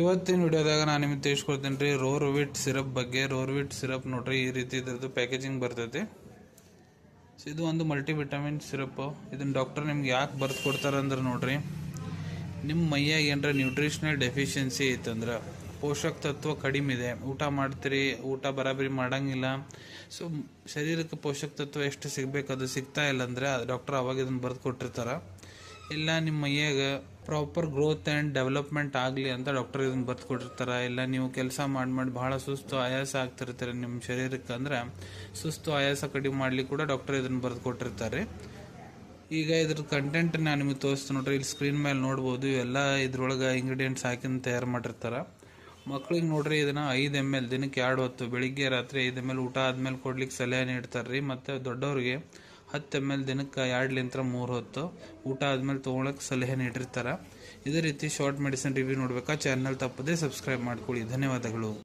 ಇವತ್ತಿನ ವಿಡಿಯೋದಾಗ ನಾನು ನಿಮಗೆ ತಿಳಿಸ್ಕೊಡ್ತೀನಿ ರೀ ರೋರ್ವಿಟ್ ಸಿರಪ್ ಬಗ್ಗೆ. ರೋರ್ವಿಟ್ ಸಿರಪ್ ನೋಡ್ರಿ ಈ ರೀತಿ ಇದ್ರದ್ದು ಪ್ಯಾಕೇಜಿಂಗ್ ಬರ್ತೈತಿ. ಸೊ ಇದು ಒಂದು ಮಲ್ಟಿವಿಟಮಿನ್ ಸಿರಪ್. ಇದನ್ನ ಡಾಕ್ಟರ್ ನಿಮ್ಗೆ ಯಾಕೆ ಬರ್ದು ಕೊಡ್ತಾರೆ ಅಂದ್ರೆ ನೋಡ್ರಿ, ನಿಮ್ಮ ಮೈಯಾಗ ಏನರ ನ್ಯೂಟ್ರಿಷನಲ್ ಡೆಫಿಷಿಯನ್ಸಿ ಐತಂದ್ರೆ, ಪೋಷಕ ತತ್ವ ಕಡಿಮೆ ಇದೆ, ಊಟ ಮಾಡ್ತೀರಿ ಊಟ ಬರಾಬರಿ ಮಾಡಂಗಿಲ್ಲ, ಸೊ ಶರೀರಕ್ಕೆ ಪೋಷಕ ತತ್ವ ಎಷ್ಟು ಸಿಗ್ಬೇಕು ಅದು ಸಿಗ್ತಾ ಇಲ್ಲ ಅಂದರೆ ಡಾಕ್ಟರ್ ಅವಾಗ ಇದನ್ನು ಬರ್ದು ಕೊಟ್ಟಿರ್ತಾರೆ. ಇಲ್ಲ ನಿಮ್ಮ ಮೈಯಾಗ ಪ್ರಾಪರ್ ಗ್ರೋತ್ ಆ್ಯಂಡ್ ಡೆವಲಪ್ಮೆಂಟ್ ಆಗಲಿ ಅಂತ ಡಾಕ್ಟರ್ ಇದನ್ನು ಬರ್ದು ಕೊಟ್ಟಿರ್ತಾರೆ. ಇಲ್ಲ ನೀವು ಕೆಲಸ ಮಾಡಿ ಭಾಳ ಸುಸ್ತು ಆಯಾಸ ಆಗ್ತಿರ್ತಾರೆ ನಿಮ್ಮ ಶರೀರಕ್ಕೆ ಅಂದ್ರೆ ಸುಸ್ತು ಆಯಾಸ ಕಡಿಮೆ ಮಾಡಲಿ ಕೂಡ ಡಾಕ್ಟರ್ ಇದನ್ನು ಬರ್ದು ಕೊಟ್ಟಿರ್ತಾರೆ. ಈಗ ಇದ್ರ ಕಂಟೆಂಟ್ ನಾನು ನಿಮಗೆ ತೋರಿಸ್ತೀನಿ ನೋಡ್ರಿ, ಇಲ್ಲಿ ಸ್ಕ್ರೀನ್ ಮೇಲೆ ನೋಡ್ಬೋದು. ಇವೆಲ್ಲ ಇದ್ರೊಳಗೆ ಇಂಗ್ರೀಡಿಯೆಂಟ್ಸ್ ಹಾಕಿನ ತಯಾರು ಮಾಡಿರ್ತಾರೆ. ಮಕ್ಳಿಗೆ ನೋಡ್ರಿ ಇದನ್ನ 5 ml ದಿನಕ್ಕೆ 2 ಹೊತ್ತು ಬೆಳಿಗ್ಗೆ ರಾತ್ರಿ 5 ml ಊಟ ಆದ್ಮೇಲೆ ಕೊಡ್ಲಿಕ್ಕೆ ಸಲಹೆ ನೀಡ್ತಾರೆ ರೀ. ಮತ್ತು ದೊಡ್ಡವ್ರಿಗೆ 10 ml ದಿನಕ್ಕೆ 2-3 ಹೊತ್ತು ಊಟ ಆದ್ಮೇಲೆ ತೊಗೊಳಕ್ಕೆ ಸಲಹೆ ನೀಡಿರ್ತಾರೆ. ಇದೇ ರೀತಿ ಶಾರ್ಟ್ ಮೆಡಿಸಿನ್ ರಿವ್ಯೂ ನೋಡ್ಬೇಕಾ ಚಾನಲ್ ತಪ್ಪದೆ ಸಬ್ಸ್ಕ್ರೈಬ್ ಮಾಡ್ಕೊಳ್ಳಿ. ಧನ್ಯವಾದಗಳು.